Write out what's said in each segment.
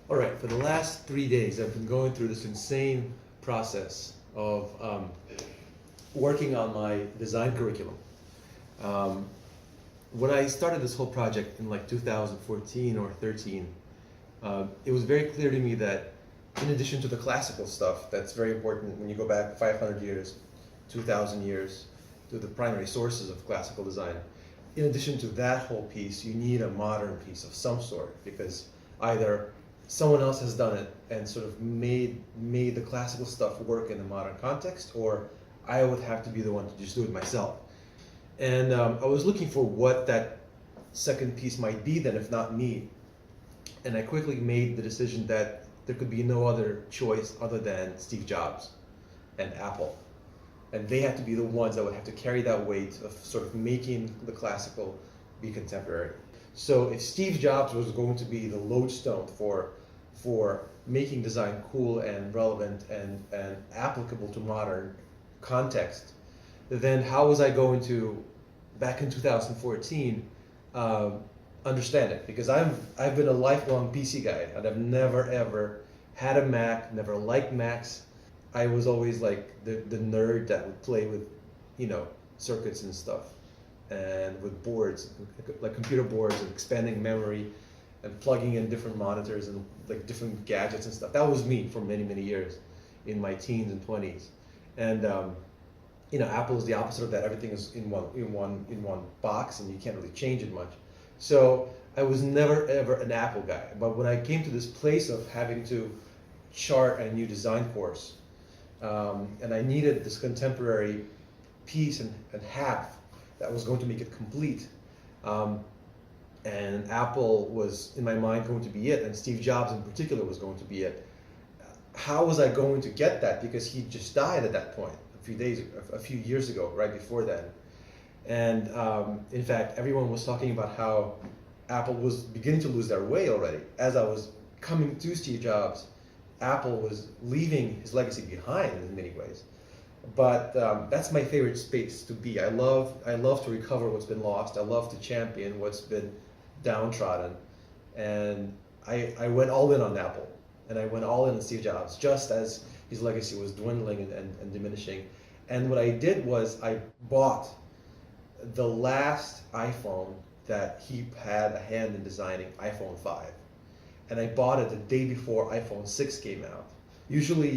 All right, for the last 3 days, I've been going through this insane process of working on my design curriculum. Um, when I started this whole project in like 2014 or 13, it was very clear to me that in addition to the classical stuff that's very important when you go back 500 years, 2,000 years to the primary sources of classical design, in addition to that whole piece, you need a modern piece of some sort because either someone else has done it and sort of made the classical stuff work in the modern context, or I would have to be the one to just do it myself. And I was looking for what that second piece might be then, if not me. And I quickly made the decision that there could be no other choice other than Steve Jobs and Apple. And they have to be the ones that would have to carry that weight of sort of making the classical be contemporary. So if Steve Jobs was going to be the lodestone for making design cool and relevant and applicable to modern context, then how was I going to, back in 2014, understand it? Because I've been a lifelong PC guy, and I've never ever had a Mac, never liked Macs. I was always like the nerd that would play with, circuits and stuff, and with boards, like computer boards, and expanding memory, and plugging in different monitors and like different gadgets and stuff. That was me for many, many years in my teens and 20s. And Apple is the opposite of that. Everything is in one box, and you can't really change it much. So I was never ever an Apple guy. But when I came to this place of having to chart a new design course, and I needed this contemporary piece and half that was going to make it complete, and Apple was in my mind going to be it, and Steve Jobs in particular was going to be it. How was I going to get that? Because he just died at that point a few years ago, right before then. And in fact, everyone was talking about how Apple was beginning to lose their way already. As I was coming to Steve Jobs, Apple was leaving his legacy behind in many ways. But that's my favorite space to be. I love to recover what's been lost. I love to champion what's been downtrodden. And I went all in on Apple. And I went all in on Steve Jobs, just as his legacy was dwindling and diminishing. And what I did was I bought the last iPhone that he had a hand in designing, iPhone 5. And I bought it the day before iPhone 6 came out. Usually,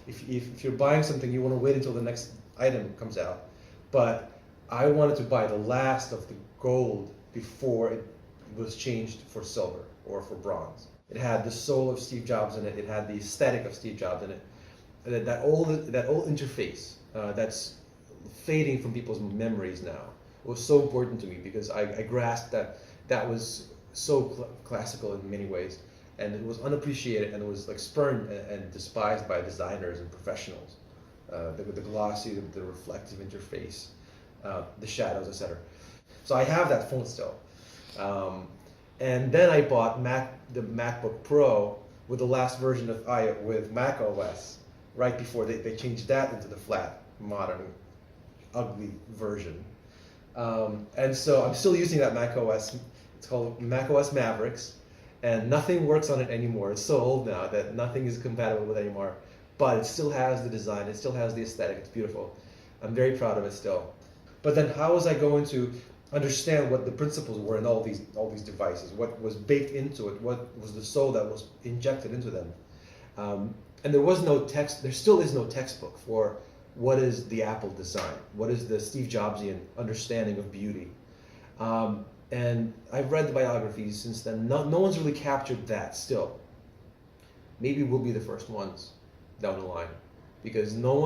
if you're buying something, you want to wait until the next item comes out. But I wanted to buy the last of the gold before it was changed for silver or for bronze. It had the soul of Steve Jobs in it. It had the aesthetic of Steve Jobs in it. And that old interface that's fading from people's memories now was so important to me because I grasped that was so classical in many ways, and it was unappreciated, and it was like spurned and despised by designers and professionals. The glossy, the reflective interface, the shadows, etc. So I have that phone still. And then I bought the MacBook Pro with the last version with Mac OS right before they changed that into the flat, modern, ugly version. And so I'm still using that Mac OS. It's called Mac OS Mavericks, and nothing works on it anymore. It's so old now that nothing is compatible with it anymore. But it still has the design. It still has the aesthetic. It's beautiful. I'm very proud of it still. But then how was I going to understand what the principles were in all these devices? What was baked into it? What was the soul that was injected into them? And there was no text. There still is no textbook for what is the Apple design. What is the Steve Jobsian understanding of beauty? And I've read the biographies since then. No one's really captured that still. Maybe we'll be the first ones down the line, because not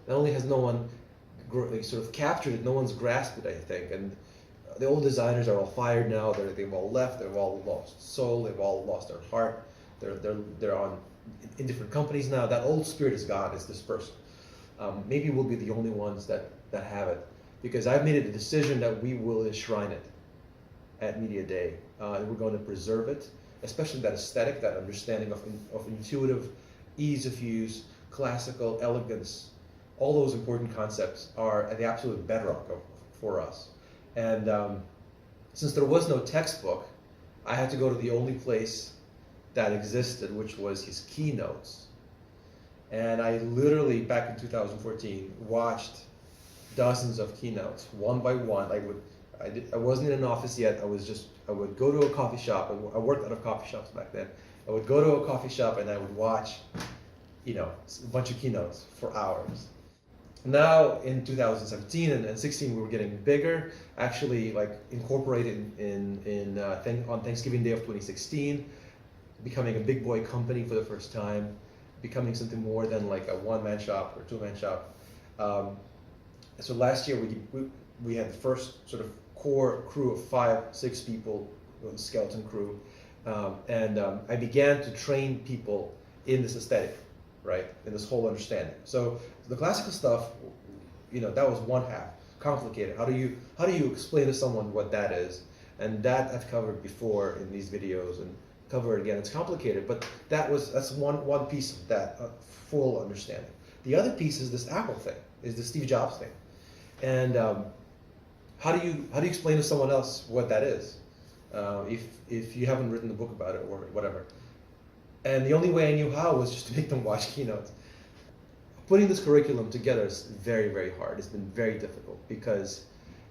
only has no one sort of captured it, no one's grasped it, I think. And the old designers are all fired now. They've all left. They've all lost soul. They've all lost their heart. They're in different companies now. That old spirit is gone. It's dispersed. Maybe we'll be the only ones that have it, because I've made it a decision that we will enshrine it at Media Day. We're going to preserve it, especially that aesthetic, that understanding of intuitive ease of use, classical elegance. All those important concepts are at the absolute bedrock for us. And since there was no textbook, I had to go to the only place that existed, which was his keynotes. And I literally, back in 2014, watched dozens of keynotes, one by one. I wasn't in an office yet. I would go to a coffee shop. I worked out of coffee shops back then. I would go to a coffee shop and I would watch, a bunch of keynotes for hours. Now in 2017 and 16, we were getting bigger. Actually, like incorporated on Thanksgiving Day of 2016, becoming a big boy company for the first time, becoming something more than like a one-man shop or two-man shop. So last year we had the first sort of core crew of 5-6 people, the skeleton crew, and I began to train people in this aesthetic, right, in this whole understanding. So the classical stuff, that was one half, complicated. How do you explain to someone what that is? And that I've covered before in these videos and cover it again. It's complicated, but that's one piece of that full understanding. The other piece is this Apple thing, is the Steve Jobs thing, and how do you explain to someone else what that is if you haven't written the book about it or whatever? And the only way I knew how was just to make them watch keynotes. Putting this curriculum together is very, very hard. It's been very difficult because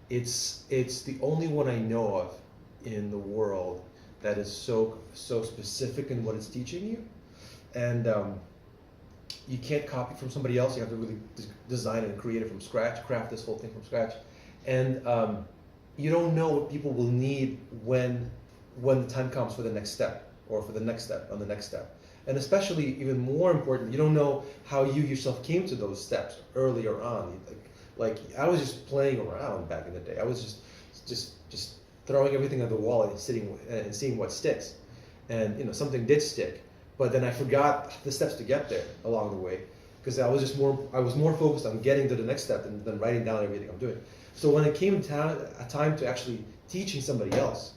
it's the only one I know of in the world that is so specific in what it's teaching you, and you can't copy from somebody else. You have to really design it and create it from scratch, craft this whole thing from scratch, and you don't know what people will need when the time comes for the next step or for the next step on the next step. And especially, even more important, you don't know how you yourself came to those steps earlier on. Like I was just playing around back in the day. I was just throwing everything at the wall and seeing what sticks. And something did stick, but then I forgot the steps to get there along the way because I was more focused on getting to the next step than writing down everything I'm doing. So when it came a time to actually teaching somebody else,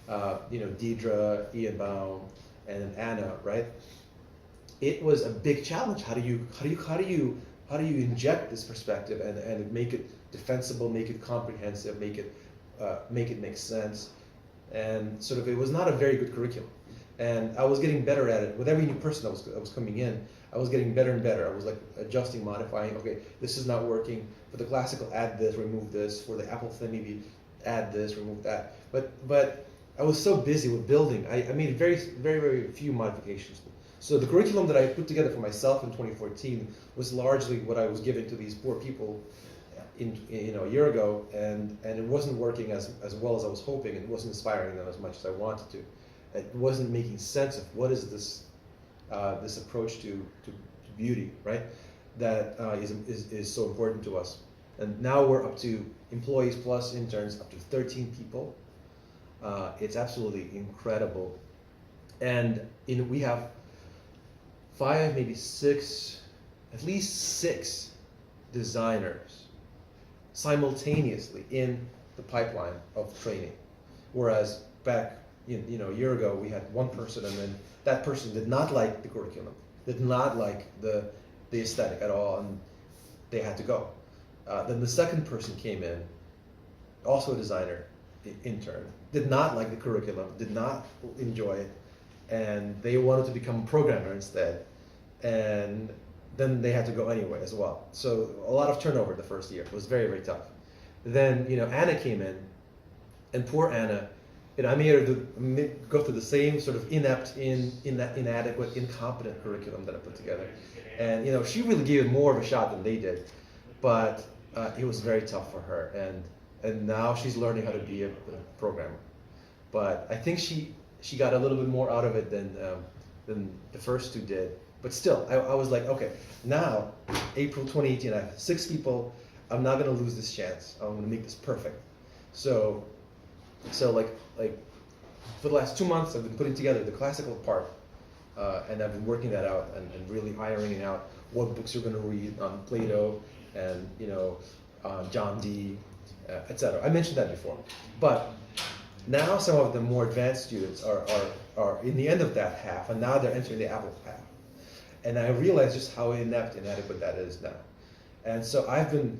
Deidre, Ian Baum, and Anna, right? It was a big challenge. How do you inject this perspective and make it defensible, make it comprehensive, make it make sense, and sort of it was not a very good curriculum. And I was getting better at it with every new person that was coming in. I was getting better and better. I was like adjusting, modifying. Okay, this is not working. For the classical, add this, remove this. For the Apple thing, maybe add this, remove that. But I was so busy with building. I made very, very, very few modifications. So the curriculum that I put together for myself in 2014 was largely what I was giving to these poor people a year ago, and it wasn't working as well as I was hoping. It wasn't inspiring them as much as I wanted to. It wasn't making sense of what is this approach to beauty, right? That is so important to us. And now we're up to employees plus interns, up to 13 people. It's absolutely incredible, and we have 5, maybe 6, at least 6 designers simultaneously in the pipeline of training. Whereas back a year ago, we had one person, and then that person did not like the curriculum, did not like the aesthetic at all, and they had to go. Then the second person came in, also a designer, intern, did not like the curriculum, did not enjoy it, and they wanted to become a programmer instead, and then they had to go anyway as well. So a lot of turnover the first year. It was very, very tough. Then Anna came in, and poor Anna, I made her go through the same sort of inept, inadequate, incompetent curriculum that I put together, and she really gave it more of a shot than they did, but it was very tough for her, and now she's learning how to be a programmer. But I think she got a little bit more out of it than the first two did. But still, I was like, okay, now, April 2018, I have 6 people. I'm not going to lose this chance. I'm going to make this perfect. So like for the last 2 months, I've been putting together the classical part, and I've been working that out and really ironing out what books you're going to read on Plato and John Dee, etc. I mentioned that before. But now some of the more advanced students are in the end of that half, and now they're entering the Apple half. And I realize just how inept, inadequate that is now. And so I've been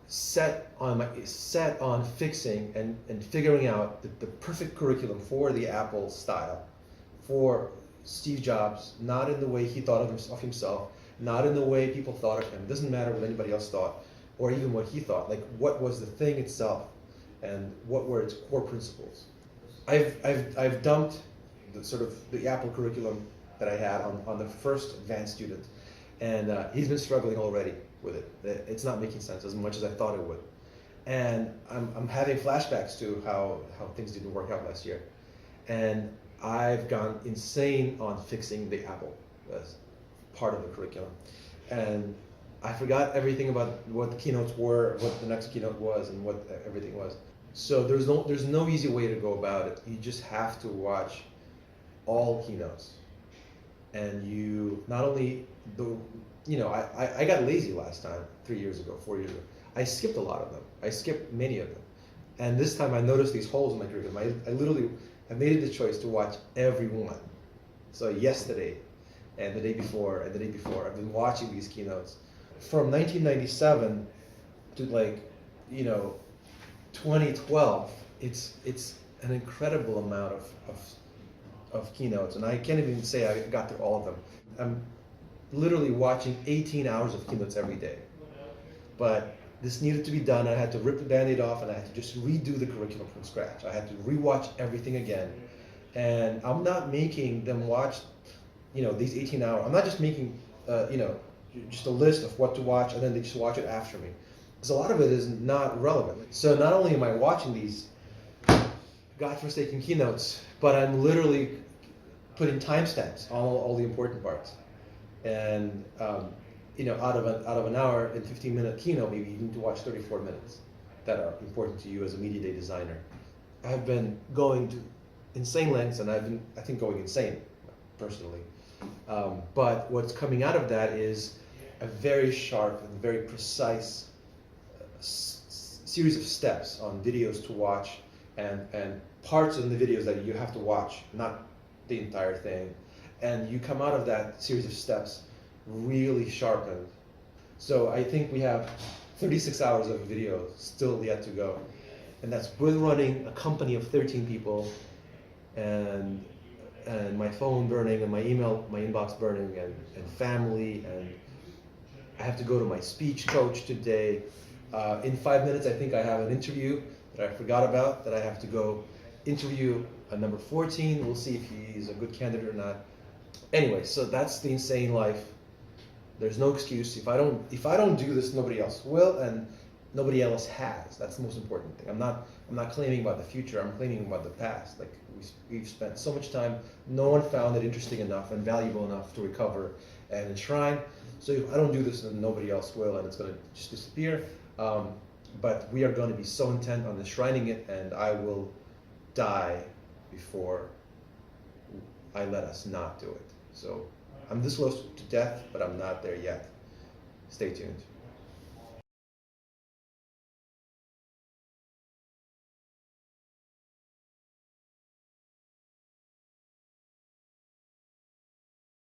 set on fixing and figuring out the perfect curriculum for the Apple style, for Steve Jobs, not in the way he thought of himself, not in the way people thought of him. It doesn't matter what anybody else thought, or even what he thought. Like, what was the thing itself, and what were its core principles? I've dumped the Apple curriculum that I had on the first advanced student, and he's been struggling already with it. It's not making sense as much as I thought it would, and I'm having flashbacks to how things didn't work out last year, and I've gone insane on fixing the Apple as part of the curriculum, and I forgot everything about what the keynotes were, what the next keynote was, and what everything was. So there's no easy way to go about it. You just have to watch all keynotes, and you not only I got lazy last time 3 years ago, 4 years ago. I skipped a lot of them. I skipped many of them, and this time I noticed these holes in my curriculum. I literally made it the choice to watch every one. So yesterday, and the day before, and the day before, I've been watching these keynotes from 1997 to 2012. It's an incredible amount of keynotes, and I can't even say I got through all of them. I'm literally watching 18 hours of keynotes every day. But this needed to be done. I had to rip the Band-Aid off, and I had to just redo the curriculum from scratch. I had to rewatch everything again. And I'm not making them watch, these 18 hours. I'm not just making, just a list of what to watch, and then they just watch it after me. Because a lot of it is not relevant. So not only am I watching these godforsaken keynotes, but I'm literally putting timestamps on all the important parts. And out of an hour and 15-minute keynote, maybe you need to watch 34 minutes that are important to you as a media day designer. I've been going to insane lengths, and I've been, I think, going insane personally. But what's coming out of that is a very sharp and very precise series of steps on videos to watch, and parts of the videos that you have to watch, not the entire thing. And you come out of that series of steps really sharpened. So I think we have 36 hours of video still yet to go. And that's with running a company of 13 people, and my phone burning, and my inbox burning, and family, and I have to go to my speech coach today. In 5 minutes, I think I have an interview that I forgot about, that I have to go interview a number 14. We'll see if he's a good candidate or not. Anyway, so that's the insane life. There's no excuse. If I don't do this, nobody else will, and nobody else has. That's the most important thing. I'm not claiming about the future. I'm claiming about the past. Like, we've spent so much time. No one found it interesting enough and valuable enough to recover and enshrine. So if I don't do this, then nobody else will, and it's going to just disappear. But we are going to be so intent on enshrining it, and I will die before I let us not do it. So I'm this close to death, but I'm not there yet. Stay tuned.